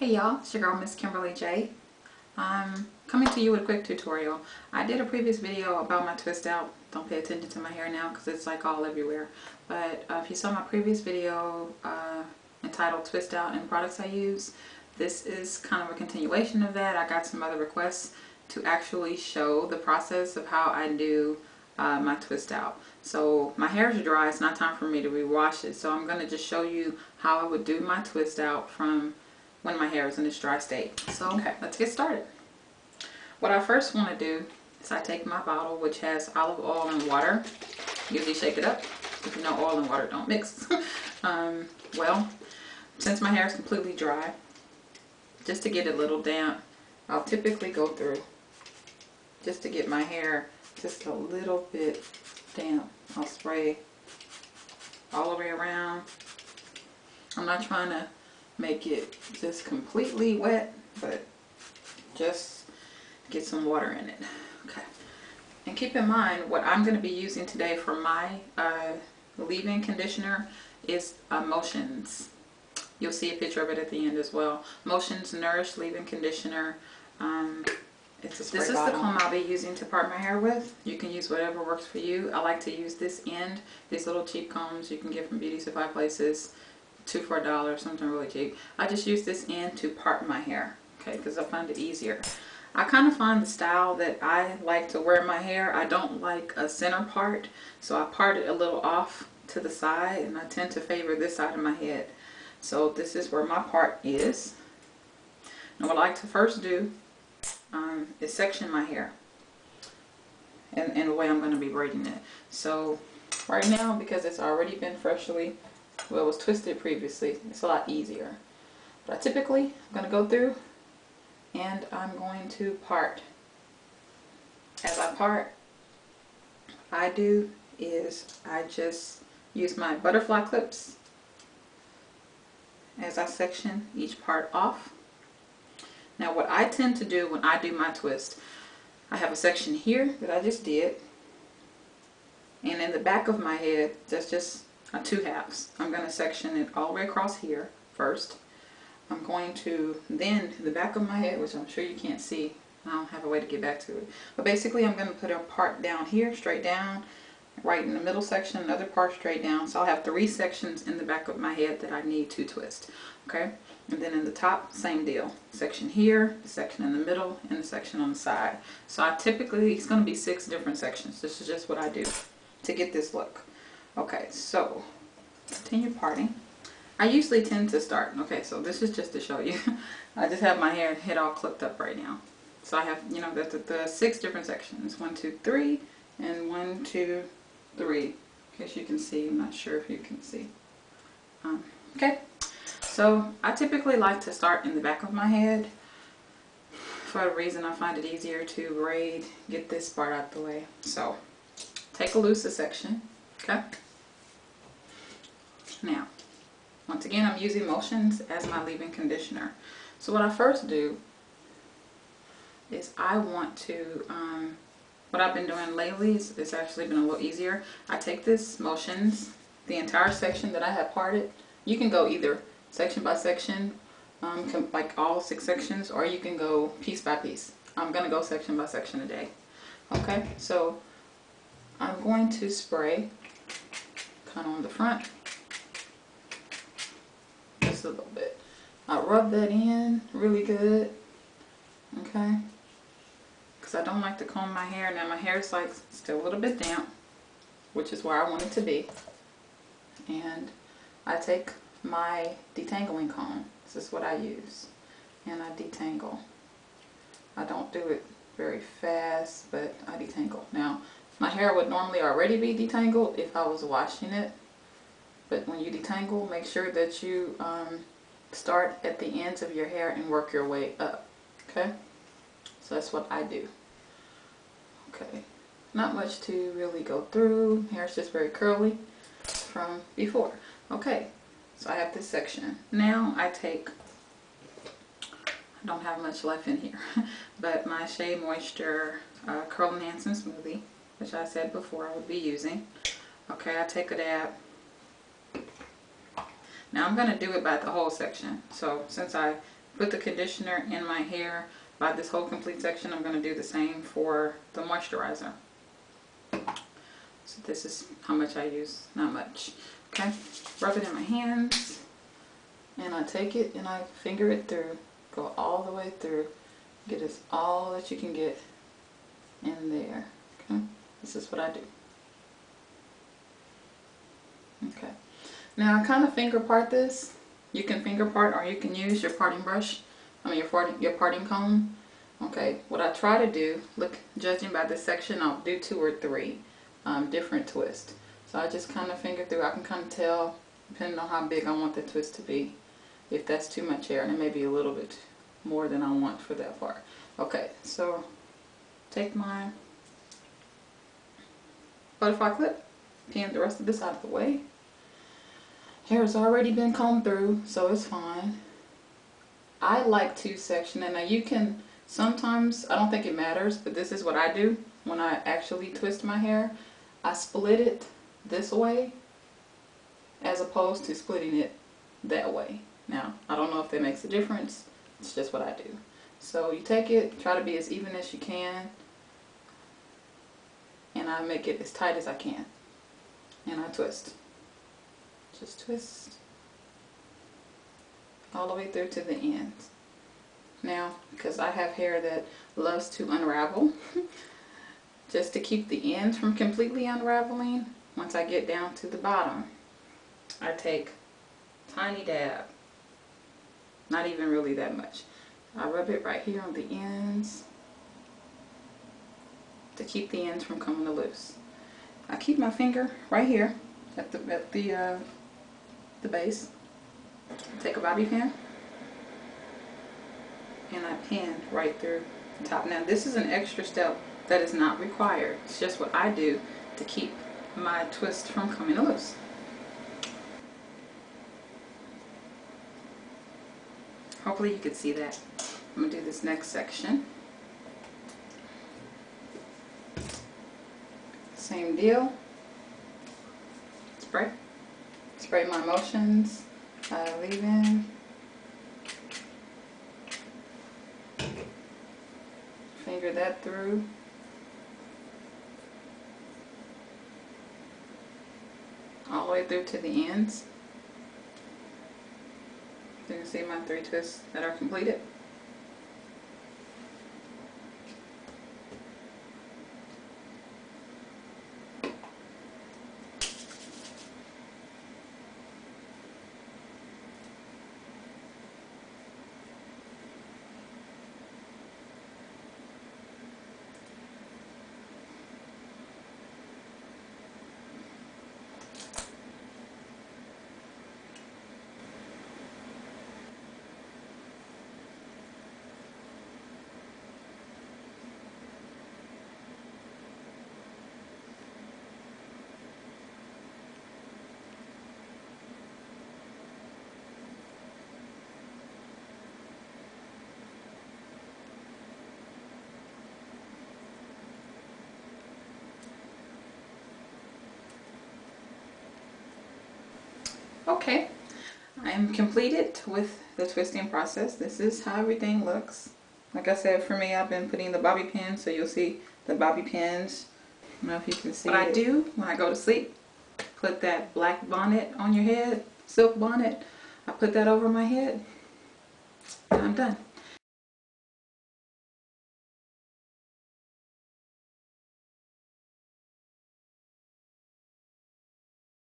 Hey y'all, it's your girl Miss Kimberly J. I'm coming to you with a quick tutorial. I did a previous video about my twist out. Don't pay attention to my hair now because it's like all everywhere. But if you saw my previous video entitled Twist Out and Products I Use, this is kind of a continuation of that. I got some other requests to actually show the process of how I do my twist out. So my hair is dry, it's not time for me to rewash it. So I'm going to just show you how I would do my twist out from when my hair is in this dry state. So okay, let's get started. What I first want to do is I take my bottle, which has olive oil and water. Usually shake it up. If you know, oil and water don't mix. Well, since my hair is completely dry, just to get it a little damp, I'll typically go through just to get my hair just a little bit damp. I'll spray all the way around. I'm not trying to make it just completely wet, but just get some water in it. Okay, and keep in mind what I'm going to be using today for my leave-in conditioner is Motions. You'll see a picture of it at the end as well. Motions Nourish Leave-In Conditioner. This is the comb I'll be using to part my hair with. You can use whatever works for you. I like to use this end, these little cheap combs you can get from beauty supply places. 2 for $1, something really cheap. I just use this end to part my hair, okay, because I find it easier. I kind of find the style that I like to wear my hair. I don't like a center part, so I part it a little off to the side, and I tend to favor this side of my head. So this is where my part is. And what I like to first do is section my hair, and the way I'm going to be braiding it. So right now, because it's already been freshly, well, it was twisted previously, it's a lot easier. But typically, I'm going to go through and I'm going to part. As I part, what I do is I just use my butterfly clips as I section each part off. Now what I tend to do when I do my twist, I have a section here that I just did, and in the back of my head, that's just 2 halves. I'm going to section it all the way across here first. I'm going to then the back of my head, which I'm sure you can't see. I don't have a way to get back to it. But basically I'm going to put a part down here, straight down, right in the middle section, another part straight down. So I'll have 3 sections in the back of my head that I need to twist. Okay? And then in the top, same deal. Section here, the section in the middle, and the section on the side. So I typically, it's going to be 6 different sections. This is just what I do to get this look. Okay, so continue parting. I usually tend to start. Okay, so this is just to show you. I just have my head all clipped up right now. So I have, you know, the 6 different sections. 1, 2, 3, and 1, 2, 3. In case you can see. I'm not sure if you can see. Okay, so I typically like to start in the back of my head. For a reason, I find it easier to braid, get this part out the way. So take a looser section. Okay. Now, once again, I'm using Motions as my leave-in conditioner. So what I first do is I want to, what I've been doing lately is it's actually been a little easier. I take this Motions, the entire section that I have parted. You can go either section by section, like all 6 sections, or you can go piece by piece. I'm going to go section by section today. Okay, so I'm going to spray kind of on the front, just a little bit. I rub that in really good, okay, because I don't like to comb my hair. Now my hair is like still a little bit damp, which is where I want it to be. And I take my detangling comb. This is what I use, and I detangle. I don't do it very fast, but I detangle. Now my hair would normally already be detangled if I was washing it, but when you detangle, make sure that you start at the ends of your hair and work your way up. Okay, so that's what I do. Okay, not much to really go through. Hair is just very curly from before. Okay, so I have this section. Now I take, I don't have much left in here, but my Shea Moisture Curl Enhancing Smoothie, which I said before I would be using. Okay, I take a dab. Now I'm going to do it by the whole section. So since I put the conditioner in my hair by this whole complete section, I'm going to do the same for the moisturizer. So this is how much I use, not much. Okay, rub it in my hands, and I take it and I finger it through, go all the way through, get as all that you can get in there. Okay, this is what I do. Okay, now I kind of finger part this. You can finger part, or you can use your parting brush, your parting comb. Okay, what I try to do, look, judging by this section, I'll do 2 or 3 different twists. So I just kind of finger through. I can kind of tell, depending on how big I want the twist to be, if that's too much hair, and it may be a little bit more than I want for that part. Okay, so take my butterfly clip, pin the rest of this out of the way. Hair has already been combed through, so it's fine. I like 2 sections, and now you can, sometimes, I don't think it matters, but this is what I do when I actually twist my hair. I split it this way as opposed to splitting it that way. Now, I don't know if that makes a difference. It's just what I do. So you take it, try to be as even as you can, and I make it as tight as I can. And I twist. Just twist all the way through to the ends. Now, because I have hair that loves to unravel, just to keep the ends from completely unraveling, once I get down to the bottom, I take a tiny dab, not even really that much. I rub it right here on the ends to keep the ends from coming loose. I keep my finger right here at the base. Take a bobby pin and I pin right through the top. Now this is an extra step that is not required. It's just what I do to keep my twist from coming loose. Hopefully you can see that. I'm going to do this next section. Same deal. Spray. Spray my motions. Leave in. Finger that through. All the way through to the ends. You can see my 3 twists that are completed. Okay, I'm completed with the twisting process. This is how everything looks. Like I said, for me, I've been putting the bobby pins, so you'll see the bobby pins. I don't know if you can see what I do when I go to sleep. Put that black bonnet on your head, silk bonnet. I put that over my head, and I'm done.